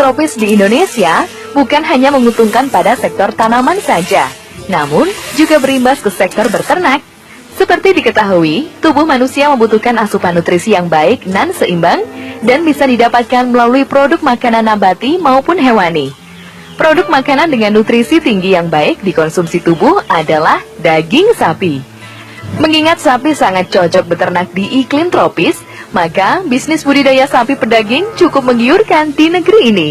tropis di Indonesia bukan hanya menguntungkan pada sektor tanaman saja, namun juga berimbas ke sektor beternak. Seperti diketahui, tubuh manusia membutuhkan asupan nutrisi yang baik dan seimbang dan bisa didapatkan melalui produk makanan nabati maupun hewani. Produk makanan dengan nutrisi tinggi yang baik dikonsumsi tubuh adalah daging sapi. Mengingat sapi sangat cocok beternak di iklim tropis, maka bisnis budidaya sapi pedaging cukup menggiurkan di negeri ini.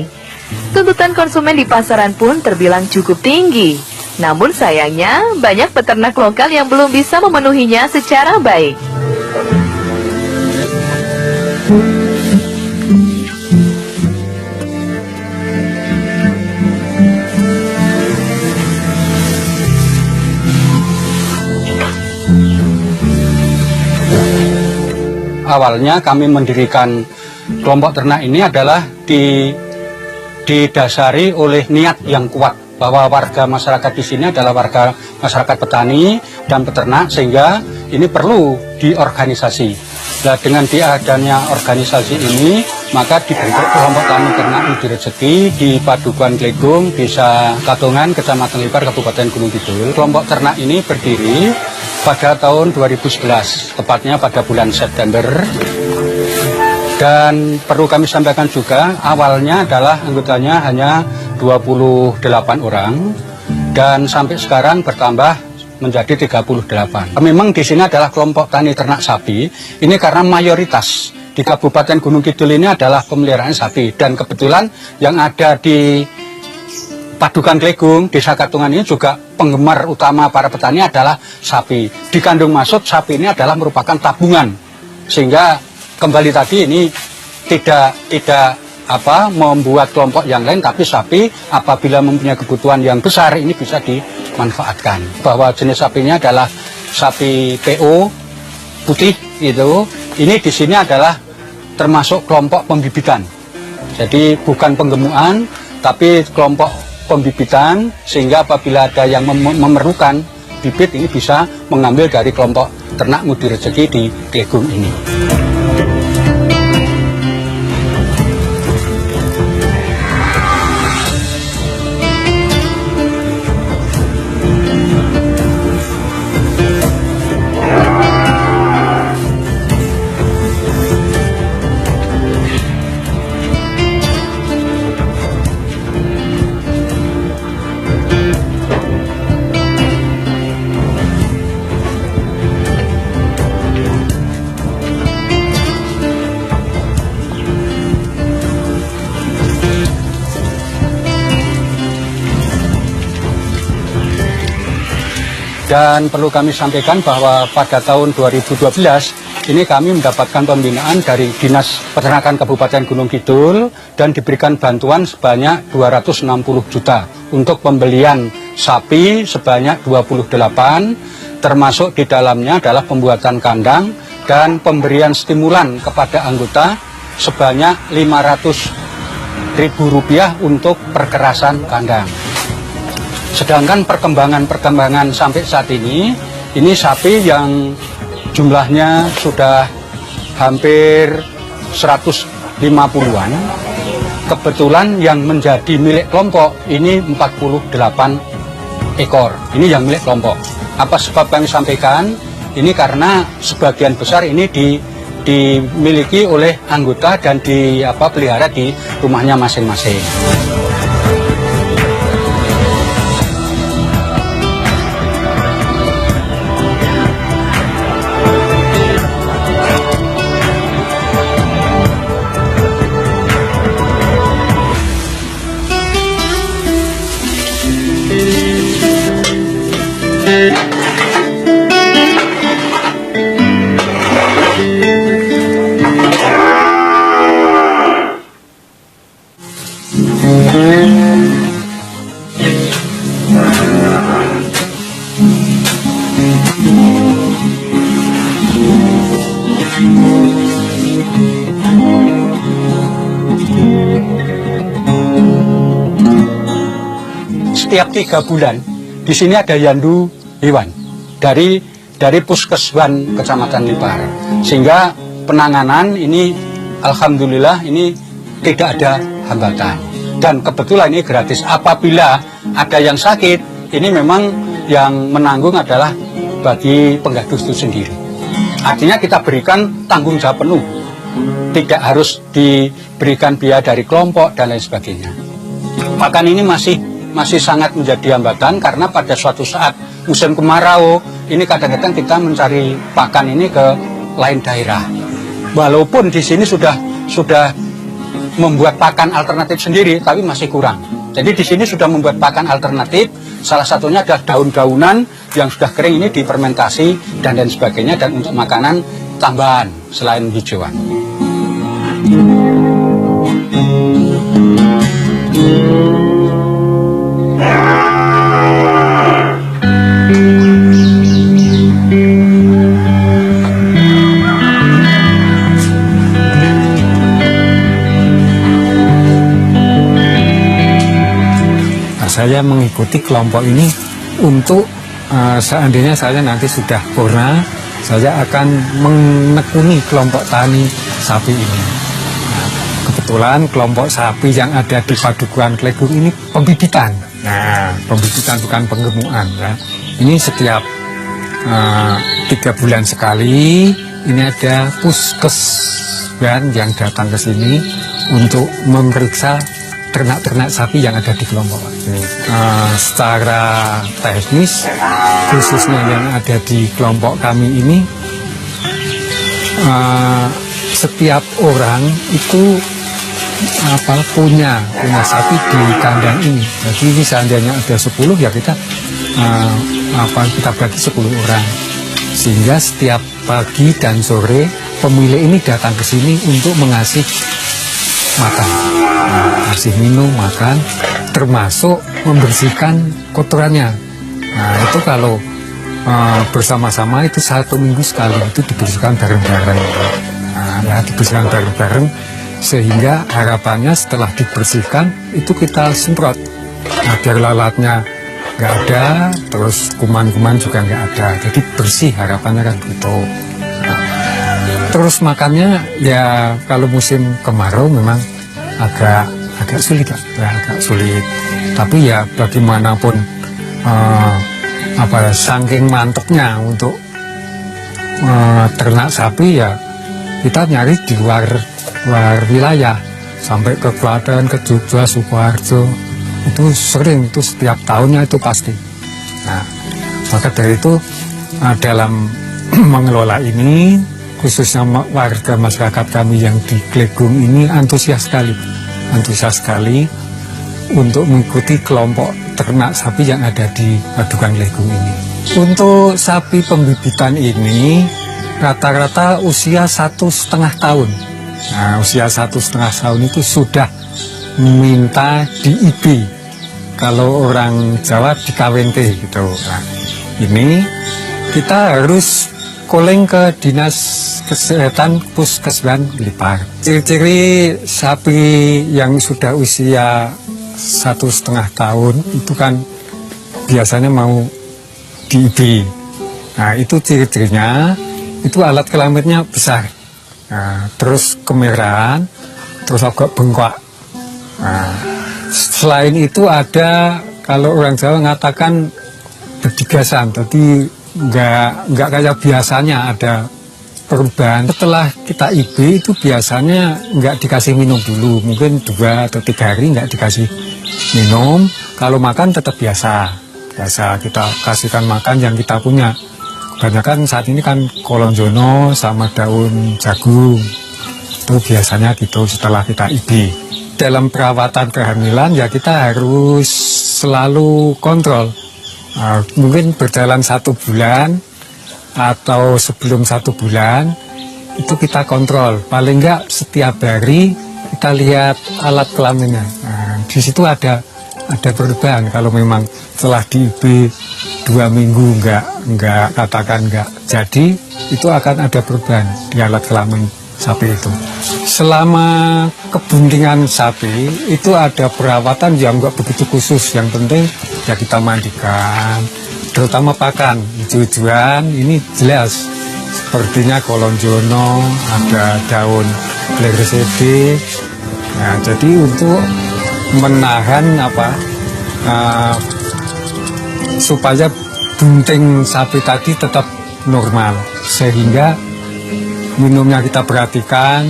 Tuntutan konsumen di pasaran pun terbilang cukup tinggi. Namun sayangnya, banyak peternak lokal yang belum bisa memenuhinya secara baik. Awalnya kami mendirikan kelompok ternak ini adalah didasari oleh niat yang kuat bahwa warga masyarakat di sini adalah warga masyarakat petani dan peternak, sehingga ini perlu diorganisasi. Nah, dengan diadanya organisasi ini, maka dibentuk kelompok tani ternak Mudi Rezeki di Padukuhan Klegung, Desa Katongan, Kecamatan Lipar, Kabupaten Gunung Kidul. Kelompok ternak ini berdiri pada tahun 2011, tepatnya pada bulan September. Dan perlu kami sampaikan juga, awalnya adalah anggotanya hanya 28 orang dan sampai sekarang bertambah menjadi 38. Memang di sini adalah kelompok tani ternak sapi. Ini karena mayoritas di Kabupaten Gunung Kidul ini adalah pemeliharaan sapi, dan kebetulan yang ada di Padukuhan Klegung, Desa Katungan ini juga penggemar utama para petani adalah sapi. Dikandung maksud sapi ini adalah merupakan tabungan, sehingga kembali tadi ini tidak membuat kelompok yang lain, tapi sapi apabila mempunyai kebutuhan yang besar ini bisa dimanfaatkan. Bahwa jenis sapinya adalah sapi PO putih itu. Ini di sini adalah termasuk kelompok pembibitan. Jadi bukan penggemukan, tapi kelompok pembibitan, sehingga apabila ada yang memerlukan bibit ini bisa mengambil dari kelompok ternak Mudi Rezeki di Klegung ini. Dan perlu kami sampaikan bahwa pada tahun 2012 ini kami mendapatkan pembinaan dari Dinas Peternakan Kabupaten Gunung Kidul dan diberikan bantuan sebanyak 260 juta untuk pembelian sapi sebanyak 28, termasuk di dalamnya adalah pembuatan kandang dan pemberian stimulan kepada anggota sebanyak Rp500.000 untuk perkerasan kandang. Sedangkan perkembangan sampai saat ini sapi yang jumlahnya sudah hampir 150-an. Kebetulan yang menjadi milik kelompok ini 48 ekor. Ini yang milik kelompok. Apa sebab kami sampaikan? Ini karena sebagian besar ini dimiliki oleh anggota dan pelihara di rumahnya masing-masing. Setiap 3 bulan di sini ada yandu hewan dari Puskeswan Kecamatan Lipar, sehingga penanganan ini alhamdulillah ini tidak ada hambatan. dan kebetulan ini gratis. Apabila ada yang sakit, ini memang yang menanggung adalah bagi penggaduh itu sendiri. Artinya kita berikan tanggung jawab penuh, tidak harus diberikan biaya dari kelompok dan lain sebagainya. Pakan ini masih sangat menjadi hambatan karena pada suatu saat musim kemarau ini kadang-kadang kita mencari pakan ini ke lain daerah. Walaupun di sini sudah membuat pakan alternatif sendiri, tapi masih kurang. Jadi di sini sudah membuat pakan alternatif. Salah satunya adalah daun-daunan yang sudah kering ini difermentasi dan lain sebagainya, dan untuk makanan tambahan selain hijauan. Saya mengikuti kelompok ini untuk seandainya saya nanti sudah purna, saya akan menekuni kelompok tani sapi ini. Nah, kebetulan kelompok sapi yang ada di Padukuhan Klegung ini pembibitan. Nah, pembibitan bukan penggemukan. Ya. Ini setiap 3 bulan sekali ini ada puskeswan yang datang ke sini untuk memeriksa ternak-ternak sapi yang ada di kelompok ini. Secara teknis, khususnya yang ada di kelompok kami ini, setiap orang itu punya sapi di kandang ini. Jadi ini seandainya ada 10, ya kita bagi 10 orang. Sehingga setiap pagi dan sore pemilik ini datang ke sini untuk mengasih makan, kasih minum, makan, termasuk membersihkan kotorannya. Nah itu kalau bersama-sama itu 1 minggu sekali itu dibersihkan bareng-bareng. Nah ya, dibersihkan bareng-bareng sehingga harapannya setelah dibersihkan itu kita semprot. Nah biar lalatnya nggak ada, terus kuman-kuman juga nggak ada. Jadi bersih, harapannya kan gitu. Terus makannya ya kalau musim kemarau memang agak sulit, ya, agak sulit. Tapi ya bagaimanapun saking mantepnya untuk ternak sapi, ya kita nyari di luar wilayah sampai ke Klaten, ke Jogja, Sukoharjo. Itu sering, itu setiap tahunnya itu pasti. Nah, maka dari itu dalam mengelola ini, khususnya warga masyarakat kami yang di Klegung ini antusias sekali untuk mengikuti kelompok ternak sapi yang ada di Padukuhan Klegung ini. Untuk sapi pembibitan ini rata-rata usia 1,5 tahun. Nah, usia 1,5 tahun itu sudah minta di-IB. Kalau orang Jawa di KWNT gitu. Nah, ini kita harus calling ke Dinas Kesehatan Puskeswan Blitar. Ciri-ciri sapi yang sudah usia 1,5 tahun itu kan biasanya mau di-IB. Nah itu ciri-cirinya, itu alat kelaminnya besar. Nah, terus kemerahan, terus agak bengkak. Nah, selain itu ada, kalau orang Jawa mengatakan berdigasan, tapi nggak kayak biasanya ada perubahan. Setelah kita IB itu biasanya nggak dikasih minum dulu, mungkin 2 atau 3 hari nggak dikasih minum. Kalau makan tetap biasa kita kasihkan makan yang kita punya. Kebanyakan saat ini kan kolonjono sama daun jagung, itu biasanya gitu setelah kita IB. Dalam perawatan kehamilan ya kita harus selalu kontrol. Mungkin berjalan 1 bulan atau sebelum 1 bulan itu kita kontrol, paling enggak setiap hari kita lihat alat kelaminnya. Nah, di situ ada perubahan. Kalau memang setelah di IB 2 minggu enggak jadi, itu akan ada perubahan di alat kelamin sapi itu. Selama kebuntingan sapi itu ada perawatan yang enggak begitu khusus. Yang penting ya kita mandikan, terutama pakan hijau-hijauan ini jelas sepertinya kolonjono, ada daun gleresede. Nah, jadi untuk menahan supaya bunting sapi tadi tetap normal, sehingga minumnya kita perhatikan,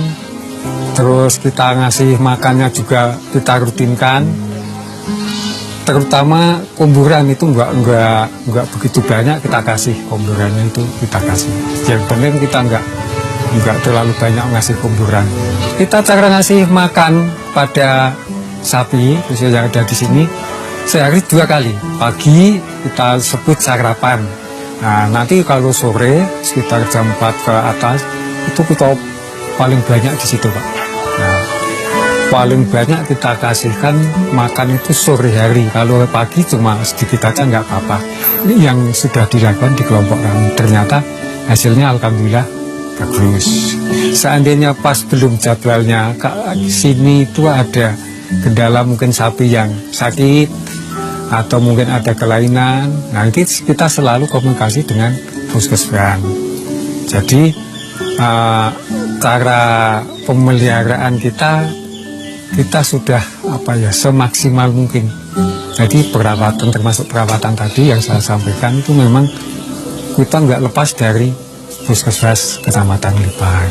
terus kita ngasih makannya juga kita rutinkan, terutama komburan itu enggak begitu banyak kita kasih, komburannya itu kita kasih. Yang penting kita enggak terlalu banyak ngasih komburan. Kita cara ngasih makan pada sapi khususnya yang ada di sini sehari 2 kali. Pagi kita sebut sarapan. Nah, nanti kalau sore sekitar jam 4 ke atas itu kita paling banyak di situ, Pak. Nah, paling banyak kita kasihkan makan itu sore hari. Kalau pagi cuma sedikit aja nggak apa-apa. Ini yang sudah dilakukan di kelompok kami. Ternyata hasilnya alhamdulillah bagus. Seandainya pas belum jadwalnya ke sini itu ada kendala, mungkin sapi yang sakit atau mungkin ada kelainan, nah itu kita selalu komunikasi dengan puskesmas. Jadi cara pemeliharaan kita sudah semaksimal mungkin. Jadi perawatan, termasuk perawatan tadi yang saya sampaikan itu memang kita nggak lepas dari puskesmas Kecamatan Lipar.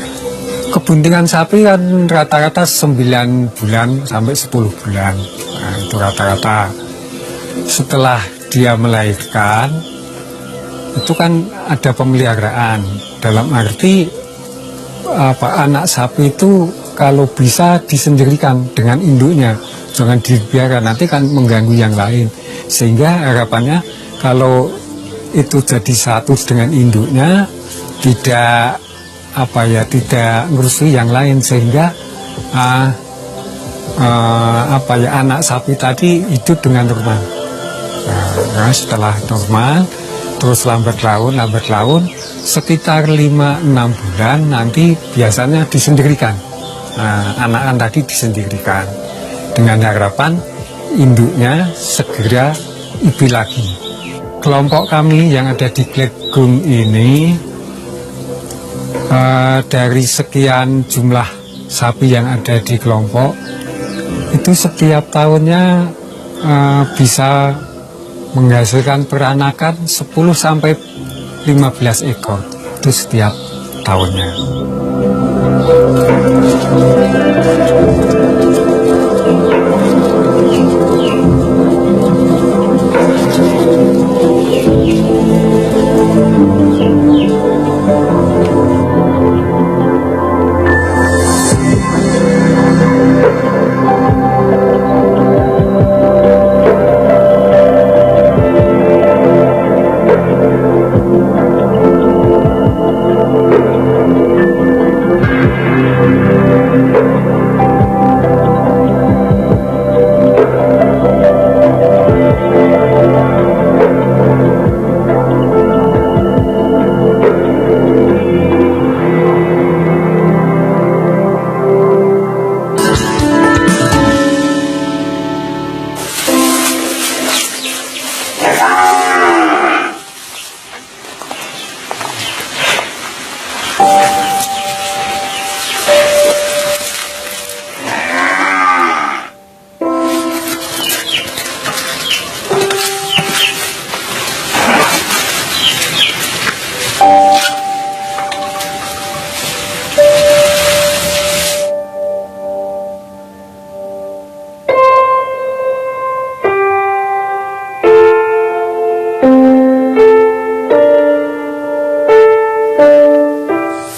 Kebuntingan sapi kan rata-rata 9 bulan sampai 10 bulan. Nah, itu rata-rata. Setelah dia melahirkan, itu kan ada pemeliharaan. Dalam arti anak sapi itu kalau bisa disendirikan dengan induknya, jangan dibiarkan, nanti kan mengganggu yang lain. Sehingga harapannya kalau itu jadi satu dengan induknya, tidak ngerusui yang lain, sehingga anak sapi tadi hidup dengan normal. Nah, setelah normal terus lambat laun sekitar 5-6 bulan nanti biasanya disendirikan. Anak-anak tadi disendirikan dengan harapan induknya segera ibu lagi. Kelompok kami yang ada di Glegung ini dari sekian jumlah sapi yang ada di kelompok itu setiap tahunnya bisa menghasilkan peranakan 10 sampai 15 ekor itu setiap tahunnya.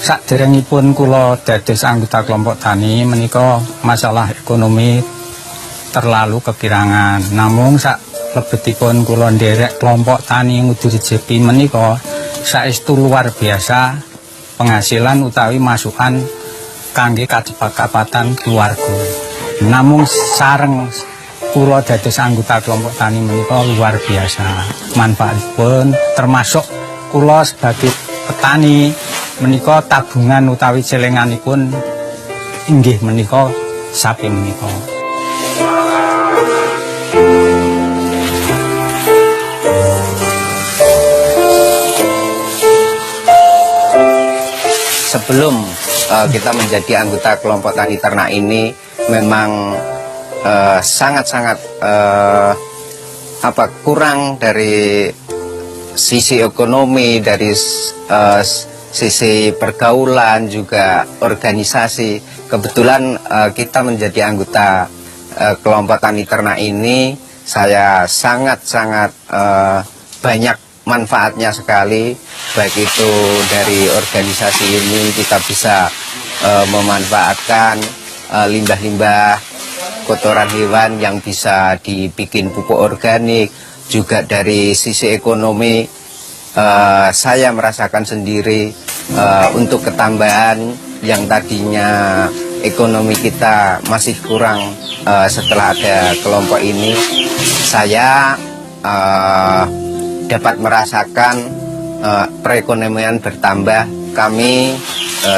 Saderengipun kula dados anggota kelompok tani menika masalah ekonomi terlalu kekirangan. Namung sak lebetipun kula nderek kelompok tani Ngudi Rejepi menika saestu luar biasa penghasilan utawi masukan kangge kacapatan keluarga. Namung sareng kula dados anggota kelompok tani menika luar biasa manfaatipun, termasuk kula sebagai petani menika tabungan utawi celenganipun inggih menika sapi menika. Sebelum kita menjadi anggota kelompok tani ternak ini memang sangat-sangat kurang dari sisi ekonomi, dari sisi pergaulan, juga organisasi. Kebetulan kita menjadi anggota kelompok tani ternak ini, saya sangat-sangat banyak manfaatnya sekali. Baik itu dari organisasi ini kita bisa memanfaatkan limbah-limbah kotoran hewan yang bisa dibikin pupuk organik. Juga dari sisi ekonomi saya merasakan sendiri untuk ketambahan yang tadinya ekonomi kita masih kurang. Setelah ada kelompok ini, saya dapat merasakan perekonomian bertambah. Kami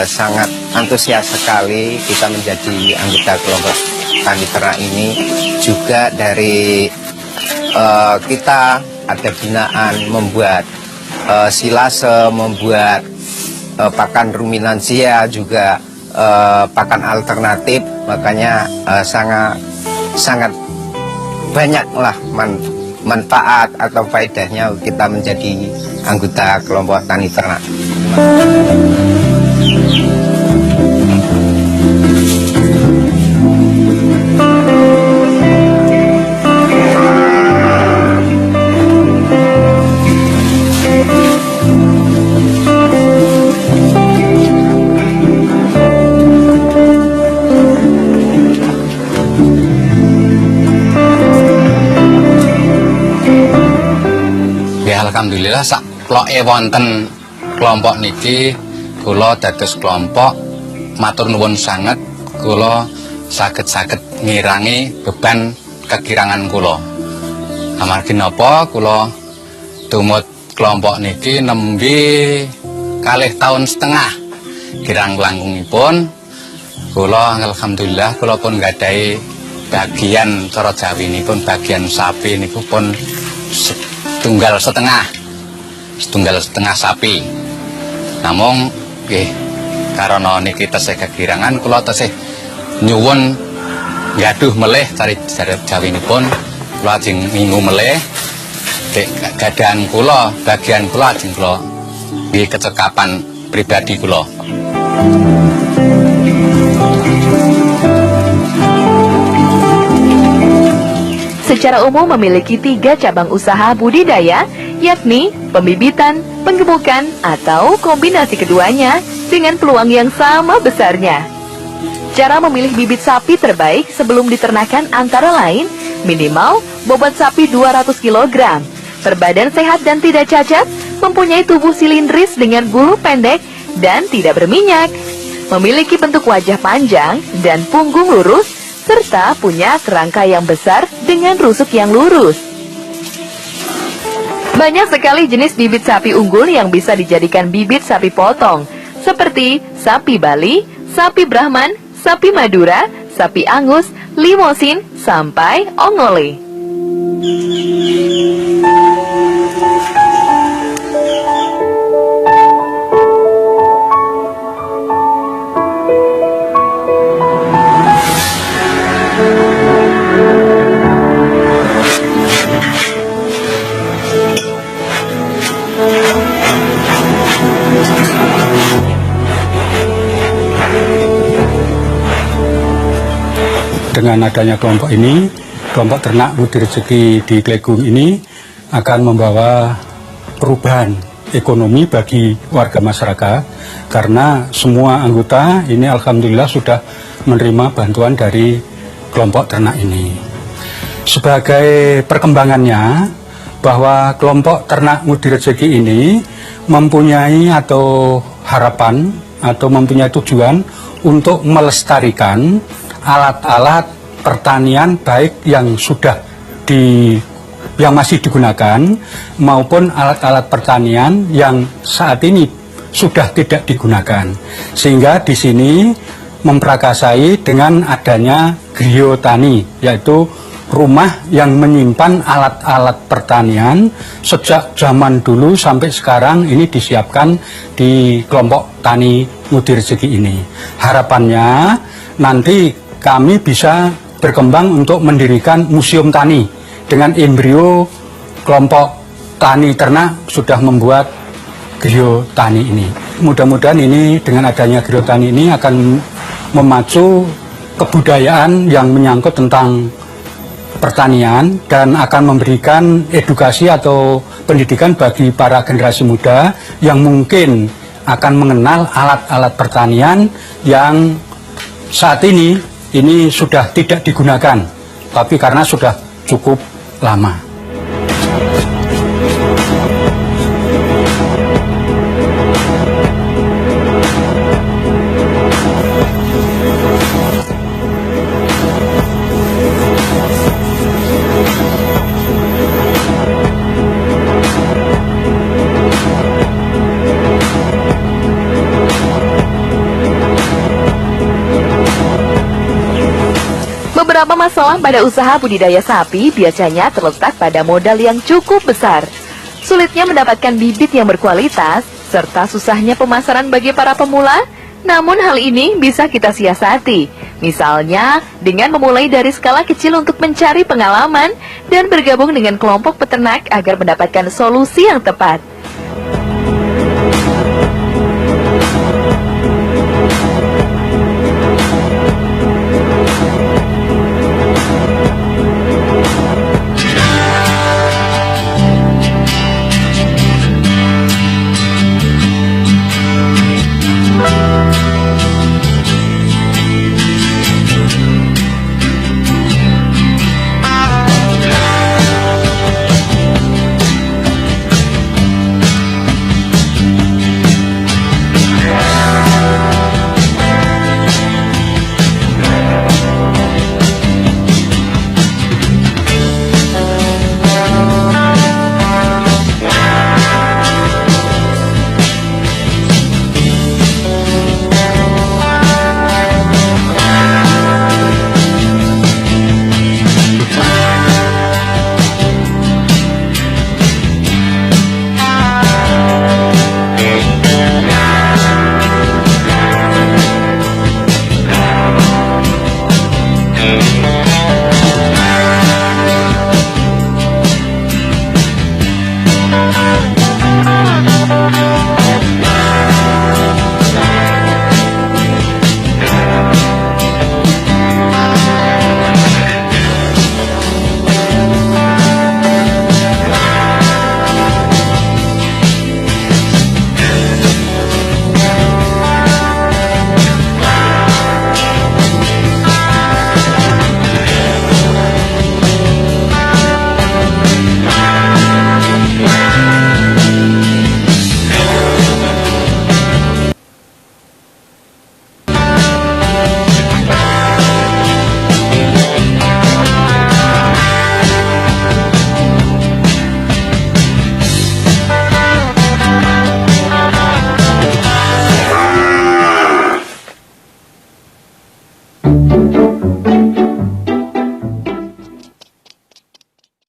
sangat antusias sekali kita menjadi anggota kelompok tani ternak ini. Juga dari kita ada binaan membuat silase, membuat pakan ruminansia, juga pakan alternatif. Makanya sangat banyaklah manfaat atau faedahnya kita menjadi anggota kelompok tani ternak. Alhamdulillah sak kloke wonten kelompok niki kula dados kelompok matur nuwun sanget, kula saged ngirangi beban kekirangan kula. Amargi napa kula tumut kelompok niki nembe kalih taun setengah kirang langkungipun. Kula alhamdulillah kula pun nggadahi bagian cara jawinipun, bagian sapi niku pun setunggal setengah sapi. Namung nggih karena niki tesih kegirangan kula tesih nyuwun gaduh melih cari jawinipun, kula ajeng minggu melih gadahan kula, bagian kula ajeng kula nggih kecekapan pribadi kula. Secara umum memiliki 3 cabang usaha budidaya, yakni pembibitan, penggemukan, atau kombinasi keduanya dengan peluang yang sama besarnya. Cara memilih bibit sapi terbaik sebelum diternakan antara lain minimal bobot sapi 200 kg, berbadan sehat dan tidak cacat, mempunyai tubuh silindris dengan bulu pendek dan tidak berminyak, memiliki bentuk wajah panjang dan punggung lurus, serta punya kerangka yang besar dengan rusuk yang lurus. Banyak sekali jenis bibit sapi unggul yang bisa dijadikan bibit sapi potong, seperti sapi Bali, sapi Brahman, sapi Madura, sapi Angus, Limosin, sampai Ongole. Dengan adanya kelompok ini, kelompok ternak Budi Rezeki di Klegung ini akan membawa perubahan ekonomi bagi warga masyarakat, karena semua anggota ini alhamdulillah sudah menerima bantuan dari kelompok ternak ini. Sebagai perkembangannya, bahwa kelompok ternak Budi Rezeki ini mempunyai atau harapan atau mempunyai tujuan untuk melestarikan alat-alat pertanian baik yang masih digunakan maupun alat-alat pertanian yang saat ini sudah tidak digunakan, sehingga di sini memprakarsai dengan adanya griyo tani, yaitu rumah yang menyimpan alat-alat pertanian sejak zaman dulu sampai sekarang. Ini disiapkan di kelompok tani Budi Rezeki ini. Harapannya nanti kami bisa berkembang untuk mendirikan museum tani dengan embrio kelompok tani ternak sudah membuat griyo tani ini. Mudah-mudahan ini dengan adanya griyo tani ini akan memacu kebudayaan yang menyangkut tentang pertanian dan akan memberikan edukasi atau pendidikan bagi para generasi muda yang mungkin akan mengenal alat-alat pertanian yang saat ini sudah tidak digunakan, tapi karena sudah cukup lama. Beberapa masalah pada usaha budidaya sapi biasanya terletak pada modal yang cukup besar. Sulitnya mendapatkan bibit yang berkualitas, serta susahnya pemasaran bagi para pemula. Namun hal ini bisa kita siasati. Misalnya dengan memulai dari skala kecil untuk mencari pengalaman dan bergabung dengan kelompok peternak agar mendapatkan solusi yang tepat.